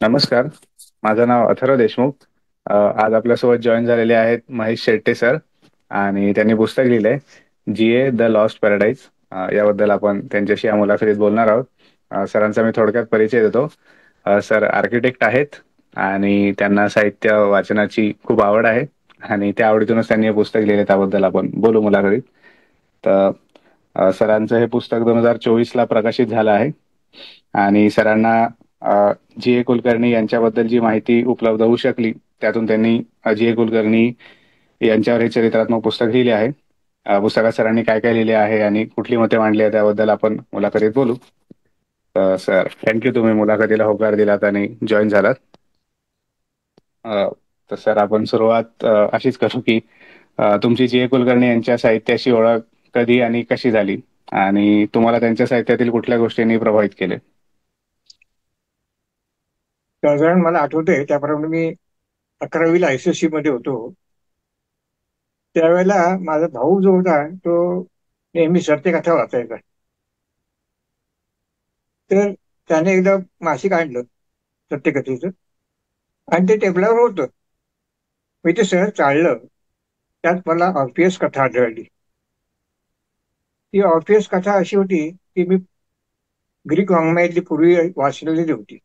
नमस्कार. माझं नाव अथर्व देशमुख. आज आपल्यासोबत जॉईन झालेले आहेत महेश शेट्टे सर आणि त्यांनी पुस्तक लिहिलंय जीए द लॉस्ट पॅराडाईज. याबद्दल आपण त्यांच्याशी या मुलाखतीत बोलणार आहोत. सरांचा मी थोडक्यात परिचय देतो. सर आर्किटेक्ट आहेत आणि त्यांना साहित्य वाचनाची खूप आवड आहे आणि त्या आवडीतूनच त्यांनी हे पुस्तक लिहिले. त्याबद्दल आपण बोलू मुलाखतीत. तर सरांचं हे पुस्तक 2024 ला प्रकाशित झालं आहे आणि सरांना जी ए कुलकर्णी यांच्याबद्दल जी माहिती उपलब्ध होऊ शकली त्यातून त्यांनी जी ए कुलकर्णी यांच्यावर हे चरित्रात्मक पुस्तक लिहिले आहे. पुस्तकात सरांनी काय काय लिहिले आहे आणि कुठली मते मांडली आहे त्याबद्दल आपण मुलाखतीत बोलू. सर, थँक्यू, तुम्ही मुलाखतीला होकार दिलात आणि जॉईन झालात. अ, तर सर, आपण सुरुवात अशीच करू की तुमची जी ए कुलकर्णी यांच्या साहित्याशी ओळख कधी आणि कशी झाली आणि तुम्हाला त्यांच्या साहित्यातील कुठल्या गोष्टींनी प्रभावित केले? साधारण मला आठवतंय त्याप्रमाणे मी 11वीला SSC मध्ये होतो. त्यावेळेला माझा भाऊ जो होता तो नेहमी सत्यकथा वाचायचा. तर त्याने एकदा मासिक आणलं सत्यकथेचं आणि ते टेबलावर होतं. मी ते सहज चाळलं. त्यात मला ऑर्फियस कथा आढळली. ती ऑर्फियस कथा अशी होती की मी ग्रीक वाङ्मयातली पूर्वी वाचलेली होती.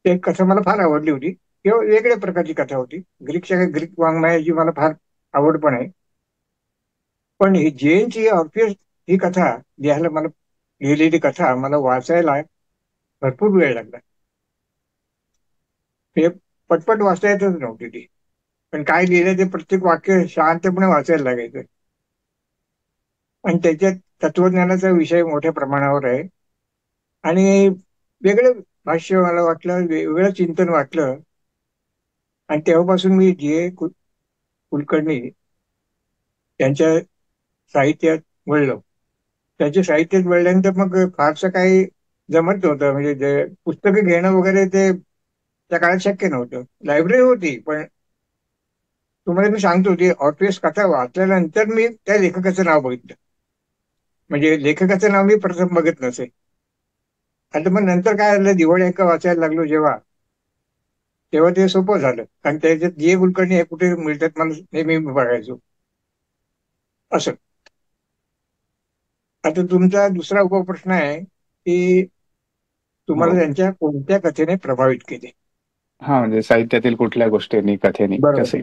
ते कथा मला फार आवडली होती. किंवा वेगळ्या प्रकारची कथा होती. ग्रीक वाङ्मयाची मला फार आवड पण आहे. पण ही जैनची ऑर्फियस ही कथा लिहायला मला लिहिलेली कथा मला वाचायला भरपूर वेळ लागला. हे पटपट वाचता येतच नव्हती ती. पण काय लिहिलं ते प्रत्येक वाक्य शांतपणे वाचायला लागायचं. आणि त्याच्यात तत्वज्ञानाचा विषय मोठ्या प्रमाणावर आहे. आणि वेगळं भाष्य मला वाटलं, वेगळं चिंतन वाटलं. आणि तेव्हापासून मी कुलकर्णी यांच्या साहित्यात वळलो. त्याच्या साहित्यात वळल्यानंतर मग फारसं काही जमत नव्हतं. म्हणजे जे पुस्तकं घेणं वगैरे ते त्या काळात शक्य नव्हतं. लायब्ररी होती पण तुम्हाला मी सांगतो ती ऑर्फियस कथा वाचल्यानंतर मी त्या लेखकाचं नाव बघितलं. म्हणजे लेखकाचं नाव मी प्रथम बघत नसे. आणि मग नंतर काय झालं, दिवाळी अंक वाचायला लागलो जेव्हा, तेव्हा ते सोपं झालं. कारण त्याच्यात जे कुलकर्णी हे कुठे मिळतात मला नेहमी मी बघायचो असं. आता तुमचा दुसरा उपप्रश्न आहे की तुम्हाला हो. त्यांच्या कोणत्या कथेने प्रभावित केले. हा, म्हणजे साहित्यातील कुठल्या गोष्टींनी, कथेनी, बरोबर. कसे?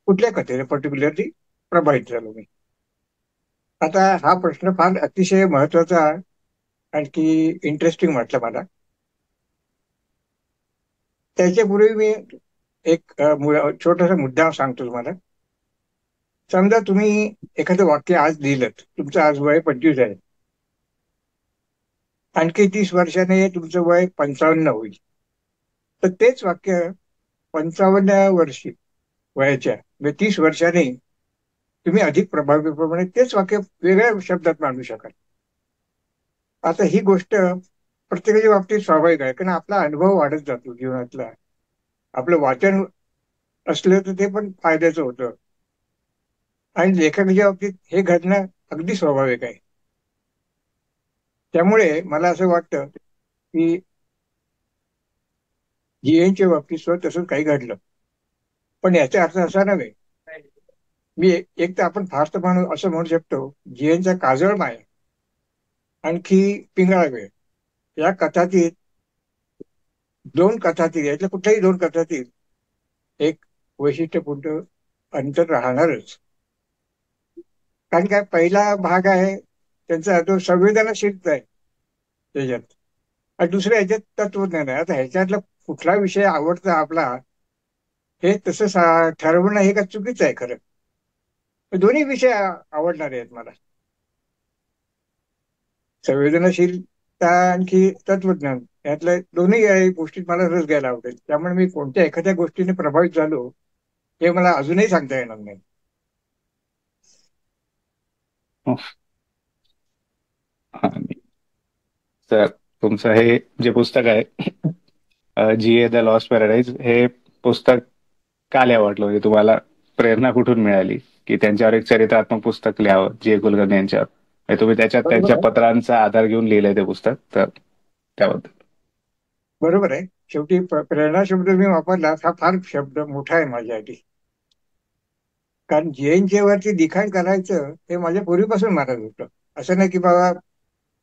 कुठल्या कथेने पर्टिक्युलरली प्रभावित झालो मी. आता हा प्रश्न फार अतिशय महत्वाचा आणखी इंटरेस्टिंग वाटलं मला. त्याच्यापूर्वी मी एक छोटासा मुद्दा सांगतो तुम्हाला. समजा तुम्ही एखादं वाक्य आज लिहिलं, तुमचं आज वय 25 आहे. आणखी 30 वर्षाने तुमचं वय 55 होईल. तर तेच वाक्य 55 वर्षी वयाच्या म्हणजे 30 वर्षांनी तुम्ही अधिक प्रभावीपणे तेच वाक्य वेगळ्या शब्दात मांडू शकाल. आता ही गोष्ट प्रत्येकाच्या बाबतीत स्वाभाविक आहे, कारण आपला अनुभव वाढत जातो जीवनातला. आपलं वाचन असलं तर ते पण फायद्याचं होतं. आणि लेखकाच्या बाबतीत हे घडणं अगदी स्वाभाविक आहे. त्यामुळे मला असं वाटतं की जीएनच्या बाबतीत सुद्धा तसंच काही घडलं. पण याचा अर्थ असा नव्हे. मी एक तर आपण फार म्हणून असं म्हणू शकतो, जीएनचा काजळ माया आणखी पिंगळा वेळ या कथातील दोन कथातील यातल्या कुठल्याही दोन कथातील एक वैशिष्ट्यपूर्ण अंतर राहणारच. कारण काय पहिला भाग आहे त्यांचा तो संवेदनशीलता आहे त्याच्यात. आणि दुसऱ्या ह्याच्यात तत्वज्ञान आहे. आता ह्याच्यातला कुठला विषय आवडता आपला हे तसं ठरवणं हे का चुकीचं आहे खरं. दोन्ही विषय आवडणारे आहेत मला. संवेदनशीलता आणखी तत्वज्ञान यातल्या दोन्ही गोष्टीत मला रस घ्यायला आवडेल. त्यामुळे मी कोणत्या एखाद्या गोष्टीने प्रभावित झालो हे मला अजूनही सांगता येणार नाही. हो. आणि सर, तुमचं हे जे पुस्तक आहे जी ए द लॉस्ट पॅराडाईज, हे पुस्तक का लिहावं वाटलं? म्हणजे तुम्हाला प्रेरणा कुठून मिळाली की त्यांच्यावर एक चरित्रात्मक पुस्तक लिहावं, जी ए कुलकर्णी यांच्यावर? म्हणजे तुम्ही त्याच्यात त्यांच्या बरोबर आहे. पत्रांचा आधार घेऊन लिहिलंय ते पुस्तक, तर त्याबद्दल. बरोबर आहे. शेवटी प्रेरणा शब्द मी वापरला, हा फार शब्द मोठा आहे माझ्यासाठी. कारण जैनच्या वरती लिखाण करायचं हे माझ्या पूर्वीपासून मनात होतं. असं नाही की बाबा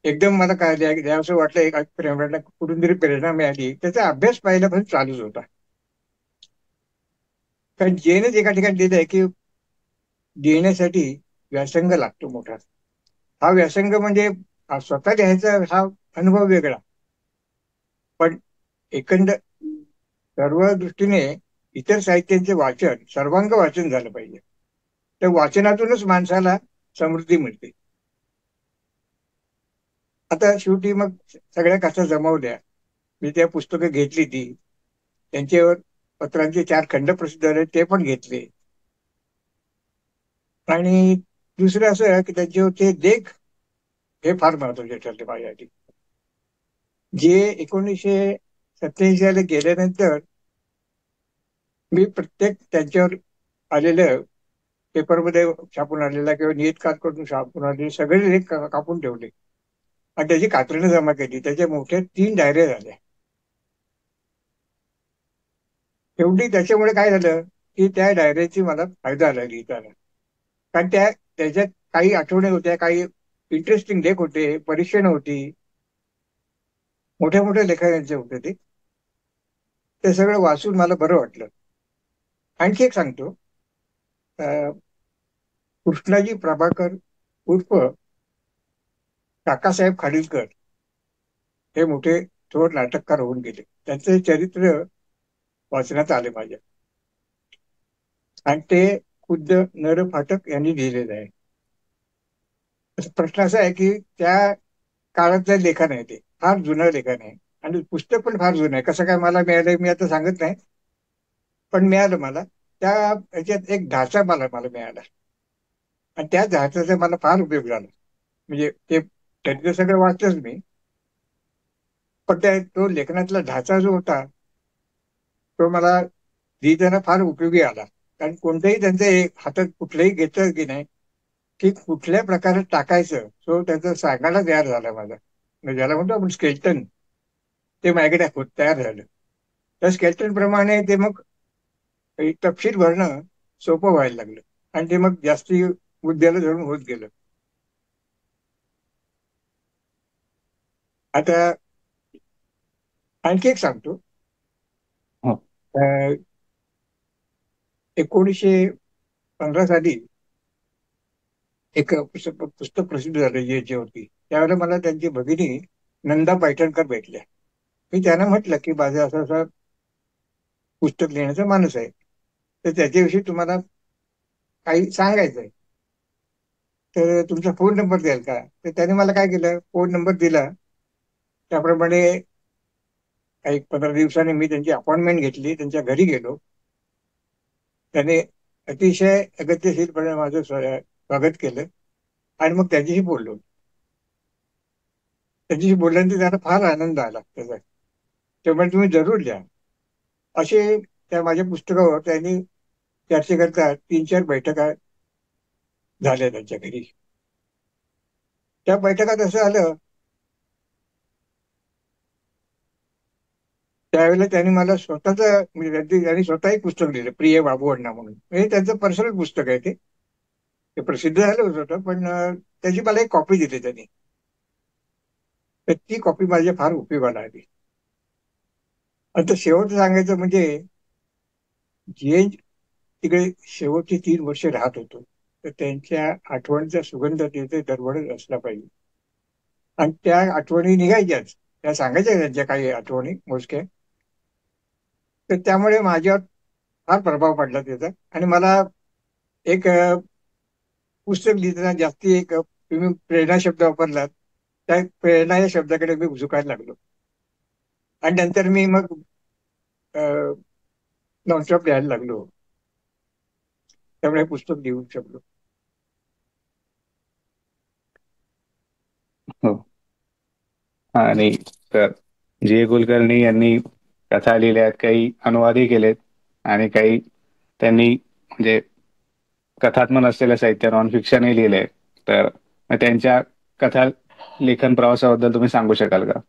एकदम मला काय द्यावंसं वाटलं, एक प्रेरणा कुठून तरी प्रेरणा मिळाली, त्याचा अभ्यास पहिल्यापासून चालूच होता. कारण जैनच एका ठिकाणी लिहिलंय की लिहिण्यासाठी व्यासंग लागतो मोठा. हा व्यासंग म्हणजे स्वतः लिहायचा हा अनुभव वेगळा, पण एकंद सर्व दृष्टीने इतर साहित्यांचे वाचन, सर्वांग वाचन झालं पाहिजे. त्या वाचनातूनच माणसाला समृद्धी मिळते. आता शेवटी मग सगळ्या कथा जमवल्या, मी त्या पुस्तकं घेतली, ती त्यांच्यावर पत्रांचे 4 खंड प्रसिद्ध झाले, ते पण घेतले. आणि दुसरं असं की त्यांच्यावरचे लेख हे फार महत्वाचे ठरले माझ्यासाठी. जे 1987 साली गेल्यानंतर मी प्रत्येक त्यांच्यावर आलेलं, पेपरमध्ये छापून आलेला किंवा नियतकाल करून छापून आलेले सगळे लेख कापून ठेवले आणि त्याची कात्रणं जमा केली. त्याच्या मोठ्या 3 डायऱ्या झाल्या. शेवटी त्याच्यामुळे काय झालं की त्या डायऱ्याची मला फायदा झाला लिहिताना. कारण त्याच्यात काही आठवणी होत्या, काही इंटरेस्टिंग लेख होते, परीक्षण होती, मोठ्या मोठ्या लेखकांचे होते ते. ते सगळं वाचून मला बरं वाटलं. आणखी एक सांगतो. अं, कृष्णाजी प्रभाकर उर्फ काकासाहेब खाडिलकर हे मोठे थोर नाटककार होऊन गेले. त्यांचे चरित्र वाचण्यात आले माझ्या, आणि ते खुद्द नर फाटक यांनी लिहिलेलं आहे. प्रश्न असा आहे की त्या काळातलं लेखन आहे, ते फार जुनं लेखन आहे आणि पुस्तक पण फार जुनं आहे. कसं काय मला मिळालंय मी आता सांगत नाही, पण मिळालं मला. त्या ह्याच्यात एक ढाचा मला मला मिळाला, आणि त्या ढाच्याचा मला फार उपयोग झाला. म्हणजे ते त्यातलं सगळं वाचलंच मी, पण त्या तो लेखनातला ढाचा जो होता तो मला लिहिताना फार उपयोगी आला. कारण कोणतंही त्यांचं हातात कुठलंही घेतलं की नाही, की कुठल्या प्रकारे टाकायचं, तो त्याचं सांगायला तयार झाला माझा. म्हणजे ज्याला म्हणतो आपण स्केल्टन, ते माझ्याकडे तयार झालं. त्या स्केल्टन प्रमाणे ते मग तपशील भरणं सोपं व्हायला लागलं, आणि ते मग जास्ती मुद्द्याला धरून होत गेलं. आता आणखी एक सांगतो. हो. 1915 साली एक पुस्तक प्रसिद्ध झालं याच्यावरती. त्यावेळेला मला त्यांची भगिनी नंदा पैठणकर भेटल्या. मी त्यांना म्हटलं की माझं असं असं पुस्तक लिहिण्याचा मानस आहे, तर त्याच्याविषयी तुम्हाला काही सांगायचं आहे, तर तुमचा फोन नंबर द्याल का? तर त्याने मला काय केलं, फोन नंबर दिला. त्याप्रमाणे एक 15 दिवसांनी मी त्यांची अपॉइंटमेंट घेतली, त्यांच्या घरी गेलो. त्याने अतिशय अगत्यशीलपणे माझं स्वागत केलं, आणि मग त्यांच्याशी बोललो. त्यांच्याशी बोलल्यानंतर त्यांना फार आनंद आला त्याचा. त्यामुळे तुम्ही जरूर लिहा असे. त्या माझ्या पुस्तकावर त्यांनी चर्चेकरता 3-4 बैठका झाल्या त्यांच्या घरी. त्या बैठकात असं आलं, त्यावेळेला त्यांनी मला स्वतःच, म्हणजे त्यांनी स्वतः एक पुस्तक लिहिलं, प्रिय बाबू अण्णा म्हणून. म्हणजे त्यांचं पर्सनल पुस्तक आहे ते. ते प्रसिद्ध झालं होतं, पण त्याची मला एक कॉपी दिली त्यांनी. तर ती कॉपी माझ्या फार उपयोगाला आली. आता शेवट सांगायचं म्हणजे, जे तिकडे शेवटची 3 वर्ष राहत होतो, तर त्यांच्या आठवणीचा सुगंध तिथे दरवळत असला पाहिजे. आणि त्या आठवणी निघायच्याच, त्या सांगायच्या त्यांच्या काही आठवणी मोजक्या. तर त्यामुळे माझ्यावर फार प्रभाव पडला त्याचा. आणि मला एक पुस्तक लिहिताना जास्ती एक तुम्ही प्रेरणा शब्द वापरलात, त्या प्रेरणा या शब्दाकडे मी झुकायला लागलो. आणि नंतर मी मग नॉनस्टॉप लिहायला लागलो. त्यामुळे हे पुस्तक लिहू शकलो. हो. आणि तर जे कुलकर्णी यांनी कथा लिहिल्या आहेत, काही अनुवादही केलेत, आणि काही त्यांनी म्हणजे कथात्मक असलेलं साहित्य नॉन फिक्शनही लिहिलंय. तर मग त्यांच्या कथा लेखन प्रवासाबद्दल तुम्ही सांगू शकाल का?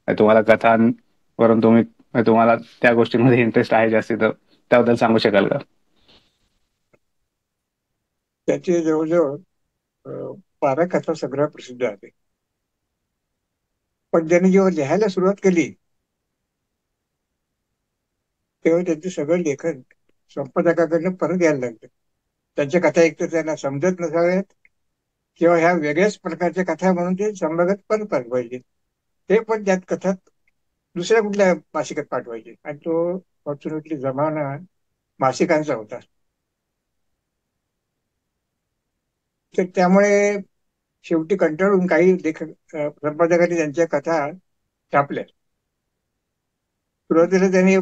तुम्हाला कथा वरून तुम्हाला त्या गोष्टींमध्ये इंटरेस्ट आहे जास्ती, तर त्याबद्दल सांगू शकाल का? त्याचे जवळजवळ 12 कथा संग्रह प्रसिद्ध आहे. पण त्यांनी जेव्हा लिहायला सुरुवात केली तेव्हा त्यांचं सगळं लेखन संपादकाकडनं परत यायला लागलं. त्यांच्या कथा एकतर त्यांना समजत नसाव्यात किंवा ह्या वेगळ्याच प्रकारच्या कथा म्हणून ते संपादक परत पाठवायचे. ते पण त्यात कथा दुसऱ्या कुठल्या मासिकात पाठवायचे, आणि तो फॉर्च्युनेटली जमाना मासिकांचा होता. तर त्यामुळे शेवटी कंटाळून काही लेखक संपादकांनी त्यांच्या कथा छापल्या. सुरुवातीला त्यांनी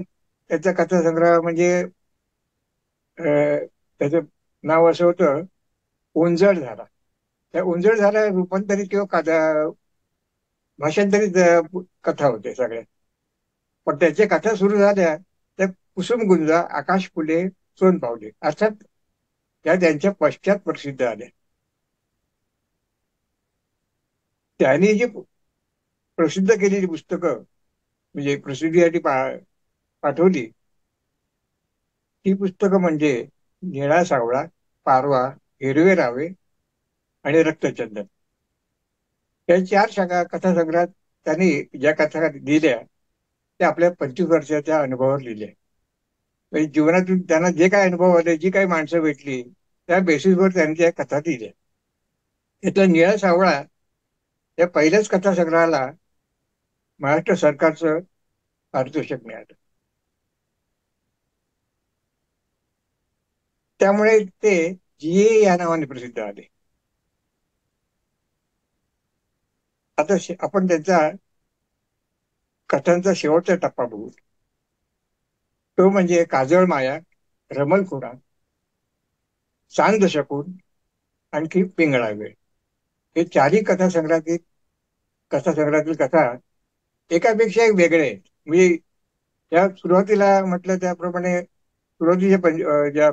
त्याचा कथासंग्रह म्हणजे त्याचं नाव असं होतं, ओंजळ झाला. त्या ओंजळ झाला रूपांतरित किंवा भाषांतरित कथा होते सगळ्या. पण त्याच्या कथा सुरू झाल्या त्या कुसुम गुंजा, आकाश फुले, सोनपावले, अर्थात त्या त्यांच्या पश्चात प्रसिद्ध आल्या. त्यांनी जी प्रसिद्ध केलेली पुस्तकं म्हणजे प्रसिद्धीसाठी पाठवली, ती पुस्तकं म्हणजे निळा सावळा, पारवा, हिरवे रावे आणि रक्तचंदन. या 4 शाखा कथासंग्रहात त्यांनी ज्या कथा लिहिल्या त्या आपल्या 25 वर्षाच्या अनुभवावर लिहिल्या. म्हणजे जीवनातून त्यांना जे काही अनुभव आले, जी काही माणसं भेटली, त्या बेसिसवर त्यांनी त्या कथा लिहिल्या. त्यातला निळा सावळा या पहिल्याच कथासंग्रहाला महाराष्ट्र सरकारचं पारितोषिक मिळालं. त्यामुळे ते जीए या नावाने प्रसिद्ध आले. आता आपण त्यांचा कथांचा शेवटचा टप्पा बघू. तो म्हणजे काजळ माया, रमल खुणा, सांज शकून, आणखी पिंगळा वेळ. हे चारही कथासंग्रहातील कथा एकापेक्षा एक वेगळे आहेत. म्हणजे त्या सुरुवातीला म्हटलं त्याप्रमाणे सुरुवातीच्या ज्या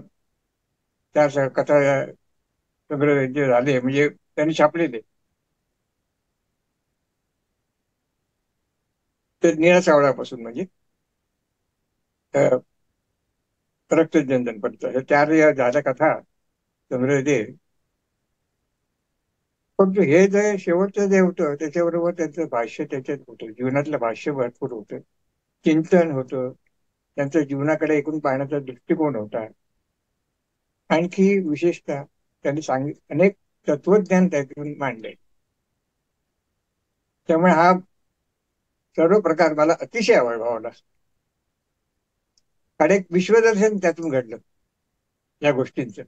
4 कथा संग्रह जे झाले म्हणजे त्यांनी छापलेले, ते निळा सावळापासून म्हणजे रक्तचंदन पर्यंत हे 4 या झाल्या कथा संग्रह ते. पण हे जे शेवटचं जे होतं त्याच्याबरोबर त्यांचं भाष्य त्याच्यात होतं, जीवनातलं भाष्य भरपूर होतं, चिंतन होतं, त्यांच्या जीवनाकडे एकूण पाहण्याचा दृष्टिकोन होता. आणखी विशेषतः त्यांनी अनेक तत्वज्ञान त्यातून मांडले. त्यामुळे हा सर्व प्रकार मला अतिशय आवडला. आणि एक विश्वदर्शन त्यातून घडलं या गोष्टींचं.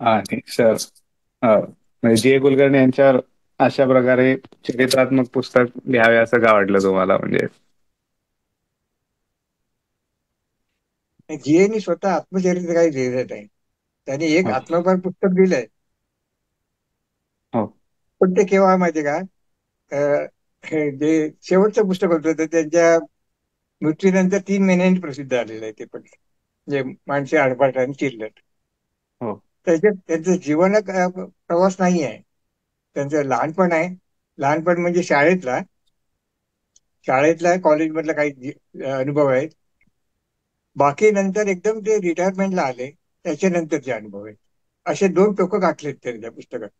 आणि सर, म्हणजे जी ए कुलकर्णी यांच्यावर अशा प्रकारे चरित्रात्मक पुस्तक लिहावे असं का वाटलं तुम्हाला? म्हणजे जीएनी स्वतः आत्मचरित्र काही लिहिलं नाही. त्यांनी एक हो, आत्मपर पुस्तक दिलंय, हो, पण ते केव्हा माहितीये का, हे जे शेवटचं पुस्तक होतं ते त्यांच्या मृत्यूनंतर 3 महिन्यांनी प्रसिद्ध आलेलं आहे. ते पण म्हणजे माणसे आडपाट आणि चिल्लट. हो, त्याच्यात त्यांचं जीवन प्रवास नाही आहे, त्यांचं लहानपण आहे. लहानपण म्हणजे शाळेतला कॉलेजमधला काही अनुभव आहेत. बाकी नंतर एकदम ते रिटायरमेंटला आले त्याच्यानंतरचे अनुभव आहेत. असे 2 टोकं गाठलेत त्या पुस्तकात.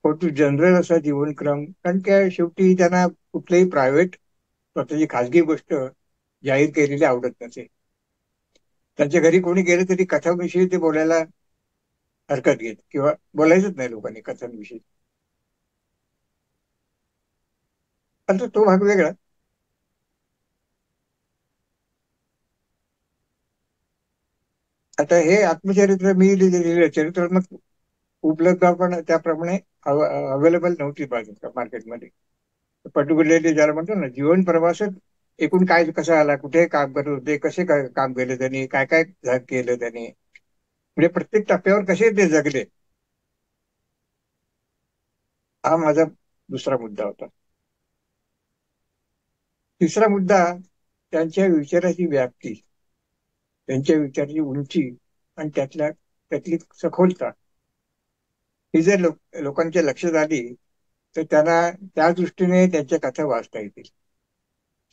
फोटो जनरल असा जीवनक्रम, कारण काय शेवटी त्यांना कुठलंही प्रायव्हेट स्वतःची खाजगी गोष्ट जाहीर केलेली आवडत नसे. त्यांच्या घरी कोणी गेलं तरी कथाविषयी ते बोलायला हरकत घेत किंवा बोलायचंच नाही लोकांनी कथांविषयी. आता तो भाग वेगळा. आता हे आत्मचरित्र मी लिहिलेलं चरित्रात्मक उपलब्ध पण त्याप्रमाणे अवेलेबल नव्हती मार्केटमध्ये. पर्टिक्युलरली ज्याला म्हणतो ना जीवन प्रवासात एकूण काय कसं आला, कुठे काम करत होते, कसे काय काम केलं त्यांनी, काय काय केलं त्यांनी, म्हणजे प्रत्येक टप्प्यावर कसे ते जगले, हा माझा दुसरा मुद्दा होता. तिसरा मुद्दा त्यांच्या विचाराची व्याप्ती, त्यांच्या विचाराची उंची आणि त्यातली सखोलता ही जर लोकांच्या लक्षात आली तर त्यांना त्या दृष्टीने त्यांच्या कथा वाचता येतील.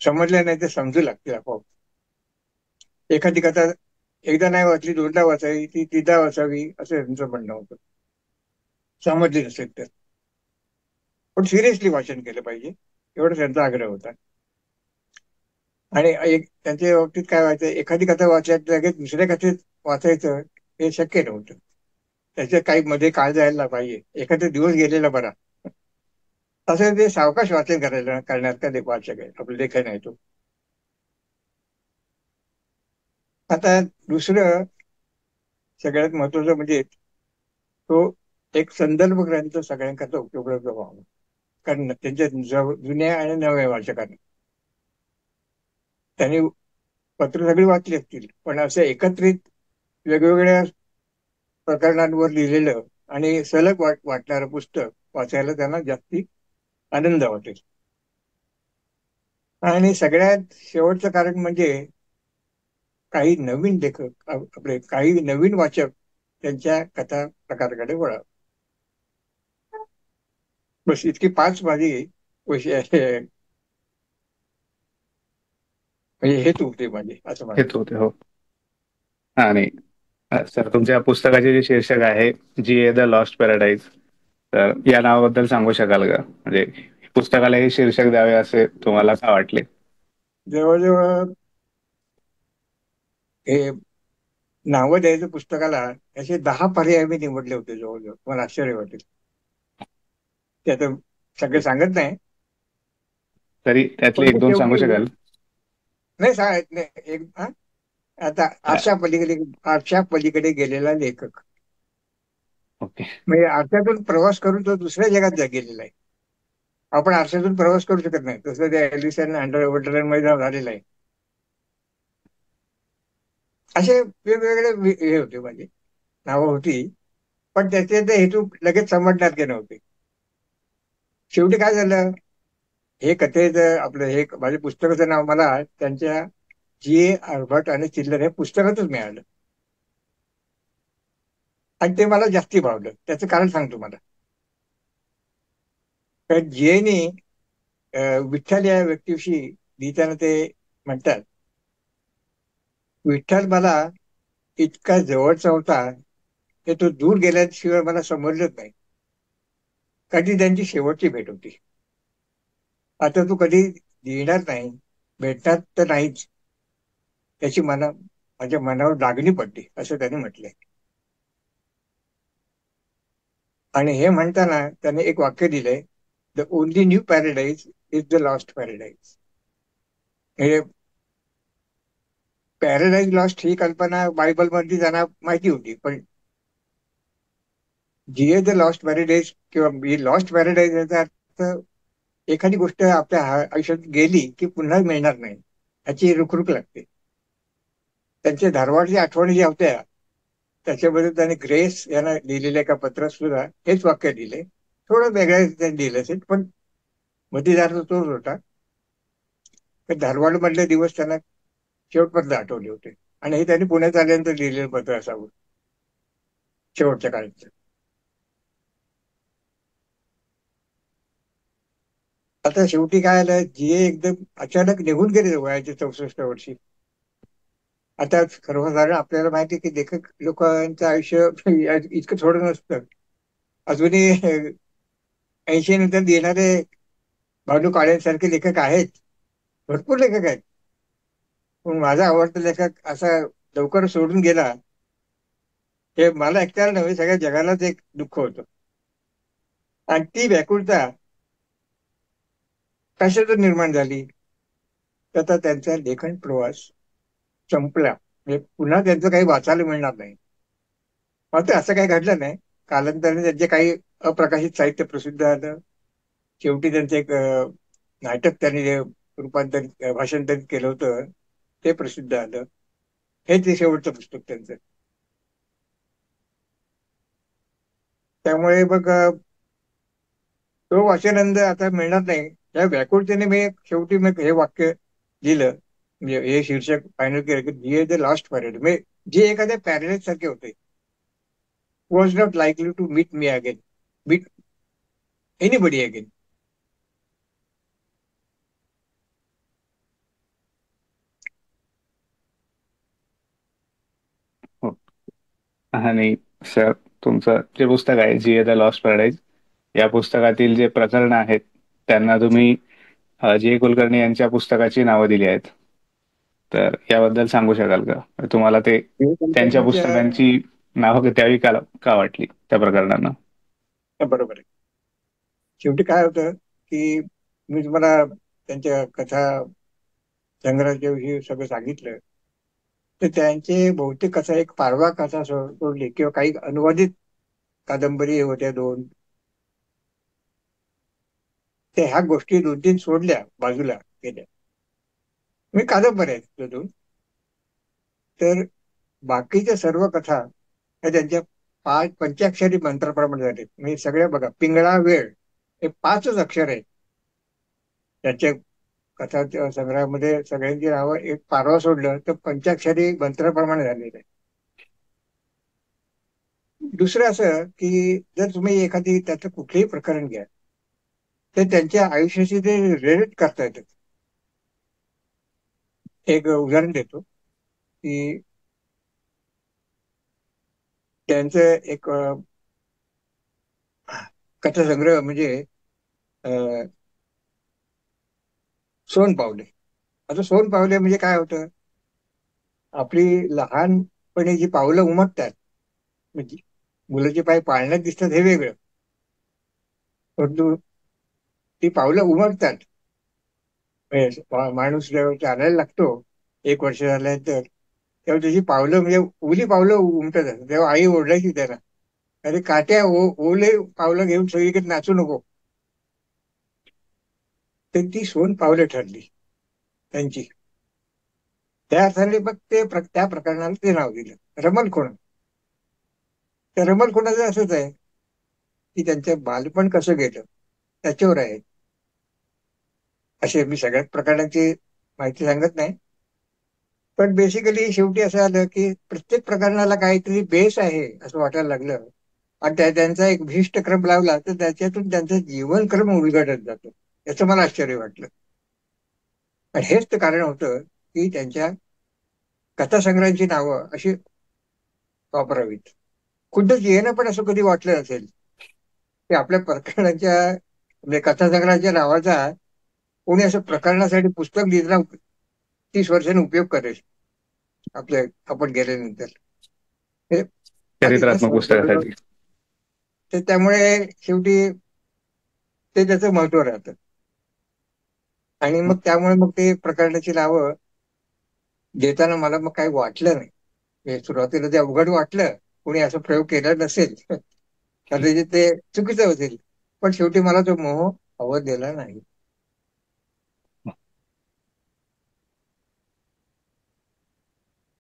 समजल्या नाही तर समजू लागतील आपोआप. एखादी कथा एकदा नाही वाचली, दोनदा वाचावी, ती तीनदा वाचावी, असं त्यांचं म्हणणं होतं, समजली नसेल तर. पण सिरियसली वाचन केलं पाहिजे, एवढा त्यांचा आग्रह होता. आणि एक त्यांच्या बाबतीत काय व्हायचं, एखादी कथा वाचल्या लगेच दुसऱ्या कथेत वाचायचं हे शक्य नव्हतं. त्याच्या काही मध्ये काळ जायला पाहिजे, एखादा दिवस गेलेला बरा. असं ते सावकाश वाचन करायला करण्यात का वाचक आहे, आपलं लेखन आहे तो. आता दुसरं सगळ्यात महत्वाचं म्हणजे तो एक संदर्भ ग्रंथ सगळ्यांकरता उपलब्ध व्हावा. कारण त्यांच्या जुन्या आणि नव्या वाचकांना त्यांनी पत्र सगळी वाचली असतील, पण असं एकत्रित वेगवेगळ्या प्रकरणांवर लिहिलेलं आणि सलग वाटणारं पुस्तक वाचायला त्यांना जास्ती आनंद वाटेल. आणि सगळ्यात शेवटचं कारण म्हणजे काही नवीन लेखक आपले काही नवीन वाचक त्यांच्या कथा प्रकाराकडे वळा. बस इतकी 5 माझी विषय म्हणजे हेतू होते माझे, असं हेच म्हणायचं. होते. हो. आणि सर, तुमच्या पुस्तकाचे जे शीर्षक आहे, जी ए द लॉस्ट पॅराडाईज, तर या नावाबद्दल सांगू शकाल का? म्हणजे पुस्तकाला हे शीर्षक द्यावे असे तुम्हाला का वाटले? जवळजवळ हे नावं द्यायचं पुस्तकाला असे 10 पर्याय मी निवडले होते जवळजवळ. मला आश्चर्य वाटेल ते आता सगळे सांगत नाही. तरी त्यातले पण एक ते दोन सांगू शेवटी शकाल? नाही सांगत नाही एक आता आरशा पलीकडे गेलेला लेखक, ओके. म्हणजे आरशातून प्रवास करून तो दुसऱ्या जगात गेलेला आहे. आपण आरशातून प्रवास करू शकत नाही, तसं ते एलिसन वंडरलँड मध्ये झालेलं आहे. असे वेगवेगळे हे होते, माझे नावं होती. पण त्याचे ते हेतू लगेच समजणार की नव्हते. शेवटी काय झालं, हे कथेचं आपलं हे माझ्या पुस्तकाचं नाव मला त्यांच्या जी ए आल्बर्ट आणि चिल्लर हे पुस्तकातच मिळालं. आणि ते मला जास्ती भावलं. त्याचं कारण सांगतो मला. कारण जीएनी विठ्ठल या व्यक्तीविषयी लिहिताना ते म्हणतात, विठ्ठल मला इतका जवळचा होता की तो दूर गेल्याशिवाय मला समजलंच नाही. कधी त्यांची शेवटची भेट होती. आता तू कधी येणार नाही, भेटणार तर नाहीच, त्याची माझ्या मनावर लागणी पडली, असं त्यांनी म्हटलंय. आणि हे म्हणताना त्याने एक वाक्य दिलंय, the only new paradise is the lost paradise. म्हणजे पॅराडाईज लॉस्ट ही कल्पना बायबलमध्ये त्यांना माहिती होती, पण जी द लॉस्ट पॅराडाईज किंवा लॉस्ट पॅराडाईज याचा अर्थ एखादी गोष्ट आपल्या आयुष्यात गेली की पुन्हा मिळणार नाही, ह्याची रुखरुख लागते. त्यांच्या धारवाडच्या आठवणी ज्या होत्या त्याच्याबद्दल त्यांनी ग्रेस यांना लिहिलेल्या एका पत्रात सुद्धा हेच वाक्य दिले. थोडं वेगळं त्यांनी दिलं असेल, पण मध्येदार तोच होता. धारवाड मधले दिवस त्यांना शेवटपर्यंत आठवले होते. आणि हे त्यांनी पुण्यात आल्यानंतर लिहिलेलं पत्र असावं, शेवटच्या काळात. आता शेवटी काय आलं, जी एकदम अचानक निघून गेले वयाच्या 64 वर्षी. आता सर्वसाधारण आपल्याला माहिती आहे की लेखक लोकांचं आयुष्य इतकं थोडं नसतं. अजूनही 80 नंतर येणारे भानू काळेंसारखे लेखक आहेत, भरपूर लेखक आहेत. पण माझा आवडता लेखक असा लवकर सोडून गेला, हे मला एकट्याला नव्हे, सगळ्या जगालाच एक दुःख होतं. आणि ती व्याकुळता कशातून निर्माण झाली, तर आता त्यांचा लेखन प्रवास संपला, म्हणजे पुन्हा त्यांचं काही वाचायला मिळणार नाही. मात्र असं काही घडलं नाही. कालांतराने त्यांचे काही अप्रकाशित साहित्य प्रसिद्ध झालं. शेवटी त्यांचं एक नाटक त्यांनी जे भाषांतरित केलं होतं ते प्रसिद्ध झालं. हे ते शेवटचं पुस्तक त्यांचं. त्यामुळे मग तो वाचनानंद आता मिळणार नाही, या व्याकुळतेने मी शेवटी मग हे वाक्य लिहिलं, म्हणजे हे शीर्षक फायनल केलं की जी द लास्ट पॅरेड. जे एखाद्या पॅरेंट सारखे होते. Was not likely to meet me again, meet anybody again. हो. आणि सर, तुमचं जे पुस्तक आहे जी ए द लॉस्ट पॅराडाईज, या पुस्तकातील जे प्रकरण आहेत त्यांना तुम्ही जी ए कुलकर्णी यांच्या पुस्तकाची नावं दिली आहेत. तर याबद्दल सांगू शकाल का? तुम्हाला ते त्यांच्या कुलकर्णीच्या पुस्तकांची नावं द्यावी का का वाटली त्या प्रकरणांना? बरोबर आहे. शेवटी काय होतं की मी तुम्हाला त्यांच्या कथा संग्रहाच्या विषयी सगळं सांगितलं, तर त्यांचे बहुतेक कथा, एक पारवा कथा सोडली किंवा काही अनुवादित कादंबरी होत्या दोन, ते ह्या गोष्टी दोन तीन सोडल्या बाजूला केल्या. मी कादंबरी आहेत त्या दोन. तर बाकीच्या सर्व कथा ह्या त्यांच्या पाच पंचाक्षरी मंत्राप्रमाणे झाले. म्हणजे सगळ्या बघा, पिंगळा वेळ हे पाचच अक्षर आहेत त्याच्या कथा संग्रहामध्ये. सगळ्यांची नावं एक पारवा सोडलं तर पंचाक्षरी मंत्राप्रमाणे झालेलं आहे. दुसरं असं की जर तुम्ही एखादी त्याचं कुठलंही प्रकरण घ्या, तर त्यांच्या आयुष्याशी ते रिलेट करता येतं. एक उदाहरण देतो की त्यांचं एक कथासंग्रह म्हणजे अं, सोन पावले. आता सोन पावले म्हणजे काय होतं, आपली लहानपणी जी पावलं उमटतात, म्हणजे मुलाचे पाय पाळण्यात दिसतात हे वेगळं, परंतु ती पावलं उमटतात. म्हणजे माणूस जेव्हा चालायला लागतो 1 वर्ष झाल्यानंतर, तेव्हा त्याची पावलं म्हणजे ओली पावलं उमटत असतात. तेव्हा आई ओरडायची त्याला, अरे काट्या, ओले पावलं घेऊन सगळीकडे नाचू नको. तर ती सोन पावलं ठरली त्यांची. त्या अर्थाने मग ते त्या प्रकरणाला ते नाव दिलं रमणखोण. त्या रमणखोणाचं असंच आहे की त्यांचं बालपण कसं गेलं त्याच्यावर आहे. असे मी सगळ्याच प्रकरणाची माहिती सांगत नाही, पण बेसिकली शेवटी असं आलं की प्रत्येक प्रकरणाला काहीतरी बेस आहे असं वाटायला लागलं. आणि त्यांचा एक विशिष्ट क्रम लावला तर त्याच्यातून त्यांचा जीवनक्रम उलगडत जातो. याचं मला आश्चर्य वाटलं. आणि हेच ते कारण होतं की त्यांच्या कथासंग्रहांची नावं अशी वापरावीत. खुद्द जीएनं पण असं कधी वाटलं नसेल की आपल्या प्रकरणाच्या म्हणजे कथासंग्रहाच्या नावाचा कोणी असं प्रकरणासाठी पुस्तक लिहिताना 30 वर्षांनी उपयोग करेल आपल्या आपण गेल्यानंतर. हे अतिशय चरित्रात्मक सहज झालं. पुस्तकासाठी. तर त्यामुळे शेवटी ते त्याचं महत्व राहतं. आणि मग त्यामुळे मग ते प्रकरणाची नावं देताना मला मग काही वाटलं नाही. म्हणजे सुरुवातीला ते अवघड वाटलं, कोणी असा प्रयोग केला नसेल कदाचित ते चुकीचं होतील. पण शेवटी मला तो मोह अवघ दिला नाही.